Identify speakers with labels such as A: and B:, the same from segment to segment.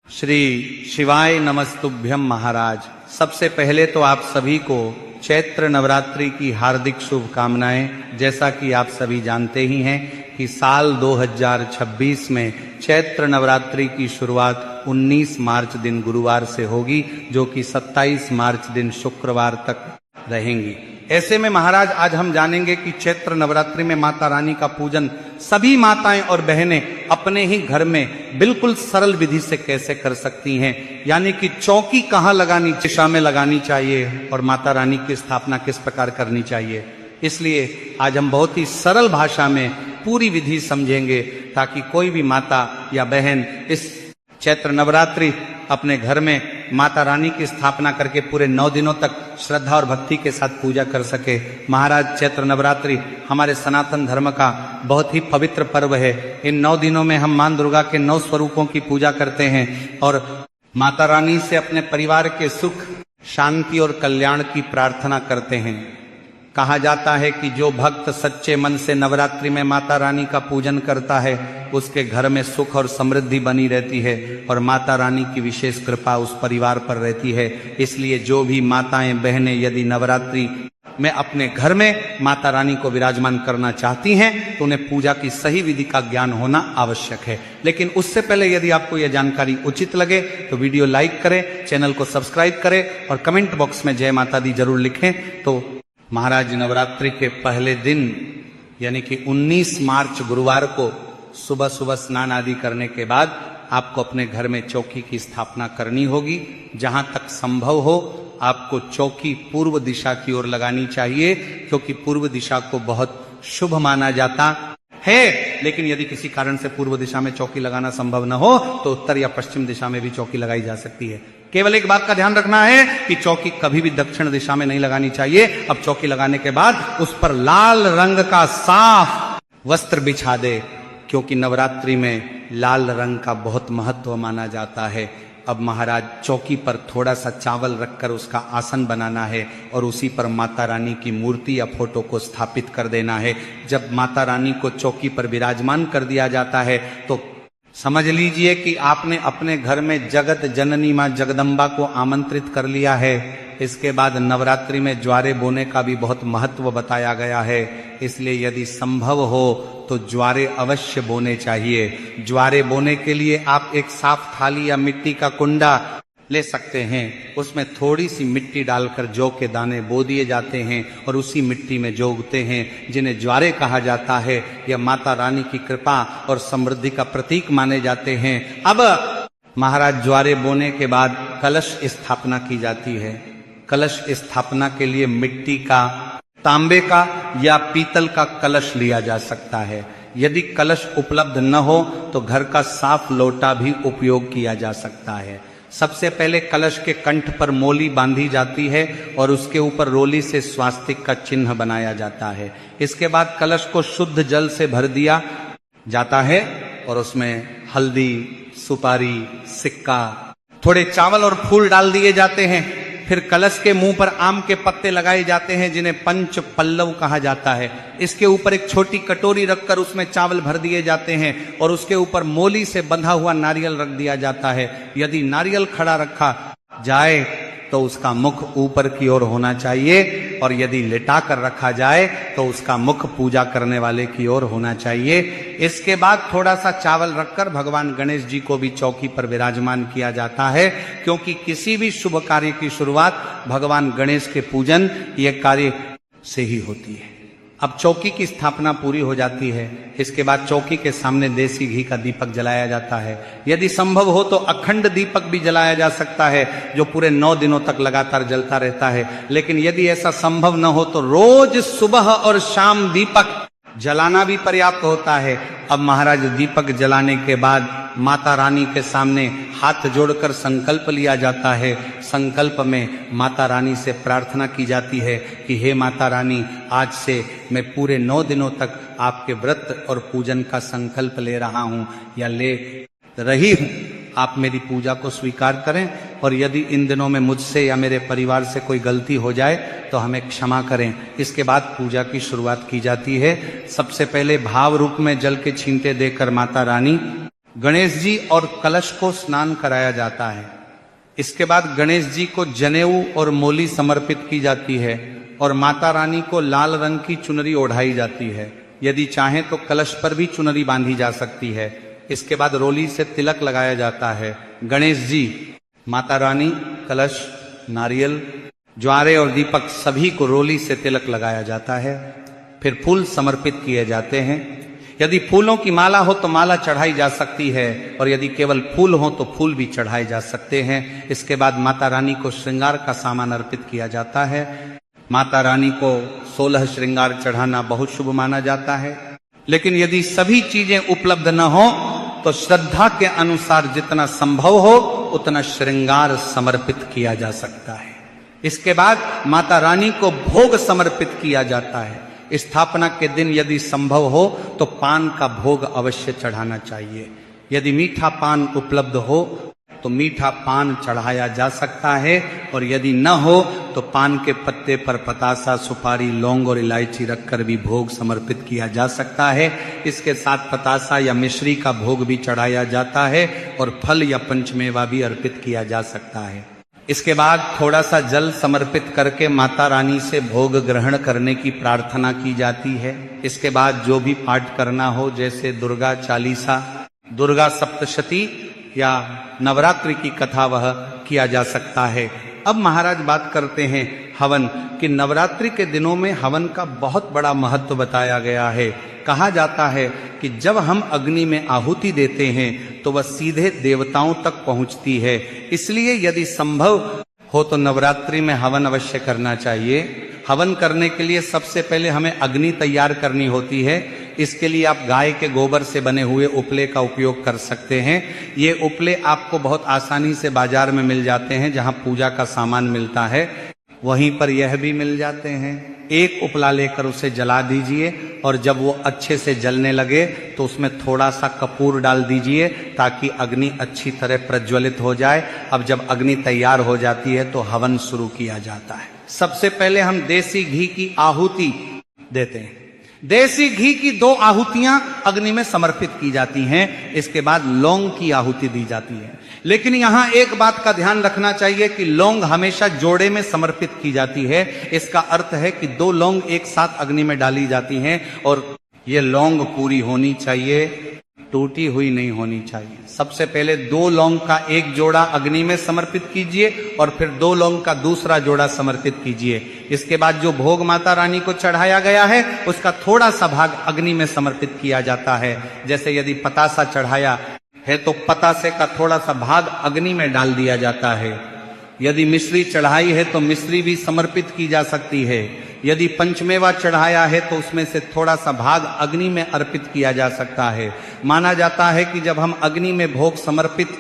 A: श्री शिवाय नमस्तुभ्यम महाराज। सबसे पहले तो आप सभी को चैत्र नवरात्रि की हार्दिक शुभकामनाएं। जैसा कि आप सभी जानते ही हैं कि साल 2026 में चैत्र नवरात्रि की शुरुआत 19 मार्च दिन गुरुवार से होगी, जो कि 27 मार्च दिन शुक्रवार तक रहेंगी। ऐसे में महाराज आज हम जानेंगे कि चैत्र नवरात्रि में माता रानी का पूजन सभी माताएं और बहनें अपने ही घर में बिल्कुल सरल विधि से कैसे कर सकती हैं, यानी कि चौकी कहाँ लगानी, दिशा में लगानी चाहिए और माता रानी की स्थापना किस प्रकार करनी चाहिए। इसलिए आज हम बहुत ही सरल भाषा में पूरी विधि समझेंगे, ताकि कोई भी माता या बहन इस चैत्र नवरात्रि अपने घर में माता रानी की स्थापना करके पूरे 9 दिनों तक श्रद्धा और भक्ति के साथ पूजा कर सके। महाराज चैत्र नवरात्रि हमारे सनातन धर्म का बहुत ही पवित्र पर्व है। इन 9 दिनों में हम मां दुर्गा के 9 स्वरूपों की पूजा करते हैं और माता रानी से अपने परिवार के सुख, शांति और कल्याण की प्रार्थना करते हैं। कहा जाता है कि जो भक्त सच्चे मन से नवरात्रि में माता रानी का पूजन करता है, उसके घर में सुख और समृद्धि बनी रहती है और माता रानी की विशेष कृपा उस परिवार पर रहती है। इसलिए जो भी माताएं बहनें यदि नवरात्रि में अपने घर में माता रानी को विराजमान करना चाहती हैं, तो उन्हें पूजा की सही विधि का ज्ञान होना आवश्यक है। लेकिन उससे पहले यदि आपको यह जानकारी उचित लगे तो वीडियो लाइक करें, चैनल को सब्सक्राइब करें और कमेंट बॉक्स में जय माता दी जरूर लिखें। तो महाराज नवरात्रि के पहले दिन यानी कि 19 मार्च गुरुवार को सुबह सुबह स्नान आदि करने के बाद आपको अपने घर में चौकी की स्थापना करनी होगी। जहां तक संभव हो आपको चौकी पूर्व दिशा की ओर लगानी चाहिए, क्योंकि पूर्व दिशा को बहुत शुभ माना जाता है। लेकिन यदि किसी कारण से पूर्व दिशा में चौकी लगाना संभव न हो तो उत्तर या पश्चिम दिशा में भी चौकी लगाई जा सकती है। केवल एक बात का ध्यान रखना है कि चौकी कभी भी दक्षिण दिशा में नहीं लगानी चाहिए। अब चौकी लगाने के बाद उस पर लाल रंग का साफ वस्त्र बिछा दे, क्योंकि नवरात्रि में लाल रंग का बहुत महत्व माना जाता है। अब महाराज चौकी पर थोड़ा सा चावल रखकर उसका आसन बनाना है और उसी पर माता रानी की मूर्ति या फोटो को स्थापित कर देना है। जब माता रानी को चौकी पर विराजमान कर दिया जाता है तो समझ लीजिए कि आपने अपने घर में जगत जननी मां जगदम्बा को आमंत्रित कर लिया है। इसके बाद नवरात्रि में ज्वारे बोने का भी बहुत महत्व बताया गया है। इसलिए यदि संभव हो तो ज्वारे अवश्य बोने चाहिए। ज्वारे बोने के लिए आप एक साफ थाली या मिट्टी का कुंडा ले सकते हैं। उसमें थोड़ी सी मिट्टी डालकर जौ के दाने बो दिए जाते हैं और उसी मिट्टी में जौ उगते हैं, जिन्हें ज्वारे कहा जाता है। यह माता रानी की कृपा और समृद्धि का प्रतीक माने जाते हैं। अब महाराज ज्वारे बोने के बाद कलश स्थापना की जाती है। कलश स्थापना के लिए मिट्टी का, तांबे का या पीतल का कलश लिया जा सकता है। यदि कलश उपलब्ध न हो तो घर का साफ लोटा भी उपयोग किया जा सकता है। सबसे पहले कलश के कंठ पर मोली बांधी जाती है और उसके ऊपर रोली से स्वास्तिक का चिन्ह बनाया जाता है। इसके बाद कलश को शुद्ध जल से भर दिया जाता है और उसमें हल्दी, सुपारी, सिक्का, थोड़े चावल और फूल डाल दिए जाते हैं। फिर कलश के मुंह पर आम के पत्ते लगाए जाते हैं, जिन्हें पंच पल्लव कहा जाता है। इसके ऊपर एक छोटी कटोरी रखकर उसमें चावल भर दिए जाते हैं और उसके ऊपर मोली से बंधा हुआ नारियल रख दिया जाता है। यदि नारियल खड़ा रखा जाए तो उसका मुख ऊपर की ओर होना चाहिए और यदि लेटा कर रखा जाए तो उसका मुख पूजा करने वाले की ओर होना चाहिए। इसके बाद थोड़ा सा चावल रखकर भगवान गणेश जी को भी चौकी पर विराजमान किया जाता है, क्योंकि किसी भी शुभ कार्य की शुरुआत भगवान गणेश के पूजन ये कार्य से ही होती है। अब चौकी की स्थापना पूरी हो जाती है। इसके बाद चौकी के सामने देसी घी का दीपक जलाया जाता है। यदि संभव हो तो अखंड दीपक भी जलाया जा सकता है, जो पूरे 9 दिनों तक लगातार जलता रहता है। लेकिन यदि ऐसा संभव न हो तो रोज सुबह और शाम दीपक जलाना भी पर्याप्त होता है। अब महाराज दीपक जलाने के बाद माता रानी के सामने हाथ जोड़कर संकल्प लिया जाता है। संकल्प में माता रानी से प्रार्थना की जाती है कि हे माता रानी, आज से मैं पूरे 9 दिनों तक आपके व्रत और पूजन का संकल्प ले रहा हूं या ले रही हूं। आप मेरी पूजा को स्वीकार करें और यदि इन दिनों में मुझसे या मेरे परिवार से कोई गलती हो जाए तो हमें क्षमा करें। इसके बाद पूजा की शुरुआत की जाती है। सबसे पहले भाव रूप में जल के छींटे देकर माता रानी गणेश जी और कलश को स्नान कराया जाता है। इसके बाद गणेश जी को जनेऊ और मोली समर्पित की जाती है और माता रानी को लाल रंग की चुनरी ओढ़ाई जाती है। यदि चाहें तो कलश पर भी चुनरी बांधी जा सकती है। इसके बाद रोली से तिलक लगाया जाता है। गणेश जी, माता रानी, कलश, नारियल, ज्वारे और दीपक सभी को रोली से तिलक लगाया जाता है। फिर फूल समर्पित किए जाते हैं। यदि फूलों की माला हो तो माला चढ़ाई जा सकती है और यदि केवल फूल हो तो फूल भी चढ़ाए जा सकते हैं। इसके बाद माता रानी को श्रृंगार का सामान अर्पित किया जाता है। माता रानी को 16 श्रृंगार चढ़ाना बहुत शुभ माना जाता है। लेकिन यदि सभी चीजें उपलब्ध न हो तो श्रद्धा के अनुसार जितना संभव हो उतना श्रृंगार समर्पित किया जा सकता है। इसके बाद माता रानी को भोग समर्पित किया जाता है। स्थापना के दिन यदि संभव हो तो पान का भोग अवश्य चढ़ाना चाहिए। यदि मीठा पान उपलब्ध हो तो मीठा पान चढ़ाया जा सकता है और यदि न हो तो पान के पत्ते पर पतासा, सुपारी, लौंग और इलायची रखकर भी भोग समर्पित किया जा सकता है। इसके साथ पतासा या मिश्री का भोग भी चढ़ाया जाता है और फल या पंचमेवा भी अर्पित किया जा सकता है। इसके बाद थोड़ा सा जल समर्पित करके माता रानी से भोग ग्रहण करने की प्रार्थना की जाती है। इसके बाद जो भी पाठ करना हो, जैसे दुर्गा चालीसा, दुर्गा सप्तशती या नवरात्रि की कथा, वह किया जा सकता है। अब महाराज बात करते हैं हवन कि नवरात्रि के दिनों में हवन का बहुत बड़ा महत्व बताया गया है। कहा जाता है कि जब हम अग्नि में आहुति देते हैं तो वह सीधे देवताओं तक पहुंचती है। इसलिए यदि संभव हो तो नवरात्रि में हवन अवश्य करना चाहिए। हवन करने के लिए सबसे पहले हमें अग्नि तैयार करनी होती है। इसके लिए आप गाय के गोबर से बने हुए उपले का उपयोग कर सकते हैं। ये उपले आपको बहुत आसानी से बाजार में मिल जाते हैं। जहां पूजा का सामान मिलता है वहीं पर यह भी मिल जाते हैं। एक उपला लेकर उसे जला दीजिए और जब वो अच्छे से जलने लगे तो उसमें थोड़ा सा कपूर डाल दीजिए ताकि अग्नि अच्छी तरह प्रज्वलित हो जाए। अब जब अग्नि तैयार हो जाती है तो हवन शुरू किया जाता है। सबसे पहले हम देसी घी की आहुति देते हैं। देसी घी की 2 आहुतियां अग्नि में समर्पित की जाती हैं। इसके बाद लौंग की आहुति दी जाती है। लेकिन यहां एक बात का ध्यान रखना चाहिए कि लौंग हमेशा जोड़े में समर्पित की जाती है। इसका अर्थ है कि 2 लौंग एक साथ अग्नि में डाली जाती हैं और ये लौंग पूरी होनी चाहिए, टूटी हुई नहीं होनी चाहिए। सबसे पहले 2 लौंग का एक जोड़ा अग्नि में समर्पित कीजिए और फिर 2 लौंग का दूसरा जोड़ा समर्पित कीजिए। इसके बाद जो भोग माता रानी को चढ़ाया गया है उसका थोड़ा सा भाग अग्नि में समर्पित किया जाता है। जैसे यदि पतासा चढ़ाया है तो पतासे का थोड़ा सा भाग अग्नि में डाल दिया जाता है। यदि मिश्री चढ़ाई है तो मिश्री भी समर्पित की जा सकती है। यदि पंचमेवा चढ़ाया है तो उसमें से थोड़ा सा भाग अग्नि में अर्पित किया जा सकता है। माना जाता है कि जब हम अग्नि में भोग समर्पित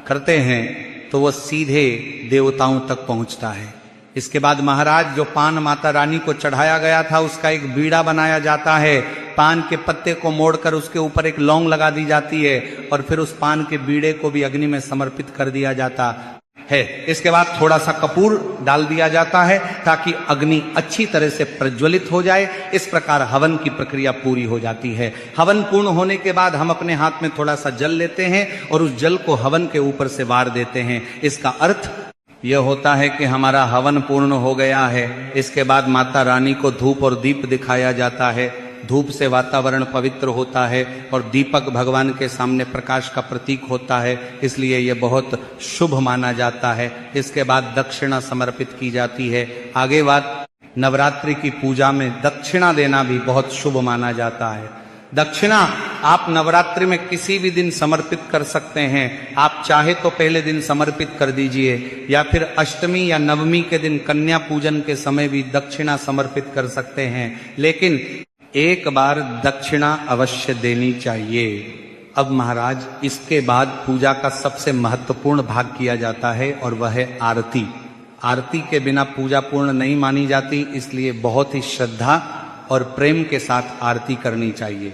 A: करते हैं तो वह सीधे देवताओं तक पहुंचता है। इसके बाद महाराज जो पान माता रानी को चढ़ाया गया था उसका एक बीड़ा बनाया जाता है। पान के पत्ते को मोड़कर उसके ऊपर एक लौंग लगा दी जाती है और फिर उस पान के बीड़े को भी अग्नि में समर्पित कर दिया जाता है। इसके बाद थोड़ा सा कपूर डाल दिया जाता है ताकि अग्नि अच्छी तरह से प्रज्वलित हो जाए। इस प्रकार हवन की प्रक्रिया पूरी हो जाती है। हवन पूर्ण होने के बाद हम अपने हाथ में थोड़ा सा जल लेते हैं और उस जल को हवन के ऊपर से वार देते हैं। इसका अर्थ यह होता है कि हमारा हवन पूर्ण हो गया है। इसके बाद माता रानी को धूप और दीप दिखाया जाता है। धूप से वातावरण पवित्र होता है और दीपक भगवान के सामने प्रकाश का प्रतीक होता है, इसलिए यह बहुत शुभ माना जाता है। इसके बाद दक्षिणा समर्पित की जाती है। आगे बात, नवरात्रि की पूजा में दक्षिणा देना भी बहुत शुभ माना जाता है। दक्षिणा आप नवरात्रि में किसी भी दिन समर्पित कर सकते हैं। आप चाहे तो पहले दिन समर्पित कर दीजिए या फिर अष्टमी या नवमी के दिन कन्या पूजन के समय भी दक्षिणा समर्पित कर सकते हैं। लेकिन एक बार दक्षिणा अवश्य देनी चाहिए। अब महाराज इसके बाद पूजा का सबसे महत्वपूर्ण भाग किया जाता है और वह है आरती। आरती के बिना पूजा पूर्ण नहीं मानी जाती, इसलिए बहुत ही श्रद्धा और प्रेम के साथ आरती करनी चाहिए।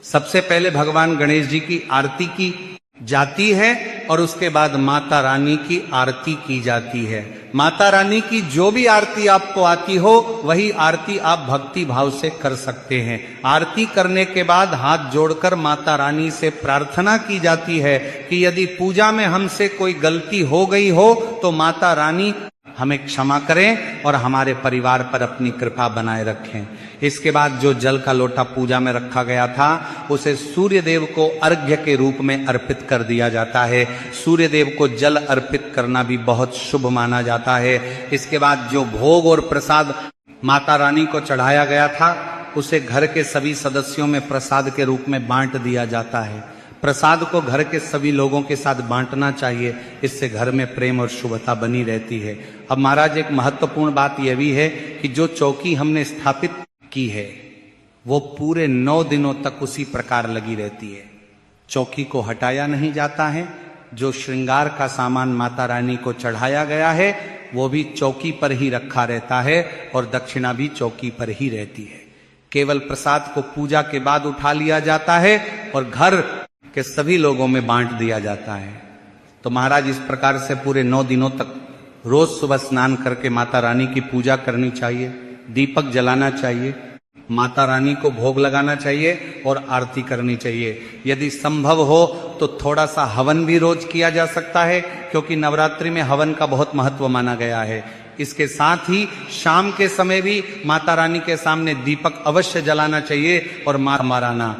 A: सबसे पहले भगवान गणेश जी की आरती की जाती है और उसके बाद माता रानी की आरती की जाती है। माता रानी की जो भी आरती आपको आती हो वही आरती आप भक्ति भाव से कर सकते हैं। आरती करने के बाद हाथ जोड़कर माता रानी से प्रार्थना की जाती है कि यदि पूजा में हमसे कोई गलती हो गई हो तो माता रानी हमें क्षमा करें और हमारे परिवार पर अपनी कृपा बनाए रखें। इसके बाद जो जल का लोटा पूजा में रखा गया था उसे सूर्य देव को अर्घ्य के रूप में अर्पित कर दिया जाता है। सूर्य देव को जल अर्पित करना भी बहुत शुभ माना जाता है। इसके बाद जो भोग और प्रसाद माता रानी को चढ़ाया गया था उसे घर के सभी सदस्यों में प्रसाद के रूप में बांट दिया जाता है। प्रसाद को घर के सभी लोगों के साथ बांटना चाहिए, इससे घर में प्रेम और शुभता बनी रहती है। अब महाराज एक महत्वपूर्ण बात यह भी है कि जो चौकी हमने स्थापित की है वो पूरे 9 दिनों तक उसी प्रकार लगी रहती है। चौकी को हटाया नहीं जाता है। जो श्रृंगार का सामान माता रानी को चढ़ाया गया है वो भी चौकी पर ही रखा रहता है और दक्षिणा भी चौकी पर ही रहती है। केवल प्रसाद को पूजा के बाद उठा लिया जाता है और घर के सभी लोगों में बांट दिया जाता है। तो महाराज इस प्रकार से पूरे 9 दिनों तक रोज सुबह स्नान करके माता रानी की पूजा करनी चाहिए, दीपक जलाना चाहिए, माता रानी को भोग लगाना चाहिए और आरती करनी चाहिए। यदि संभव हो तो थोड़ा सा हवन भी रोज किया जा सकता है, क्योंकि नवरात्रि में हवन का बहुत महत्व माना गया है। इसके साथ ही शाम के समय भी माता रानी के सामने दीपक अवश्य जलाना चाहिए और मार माराना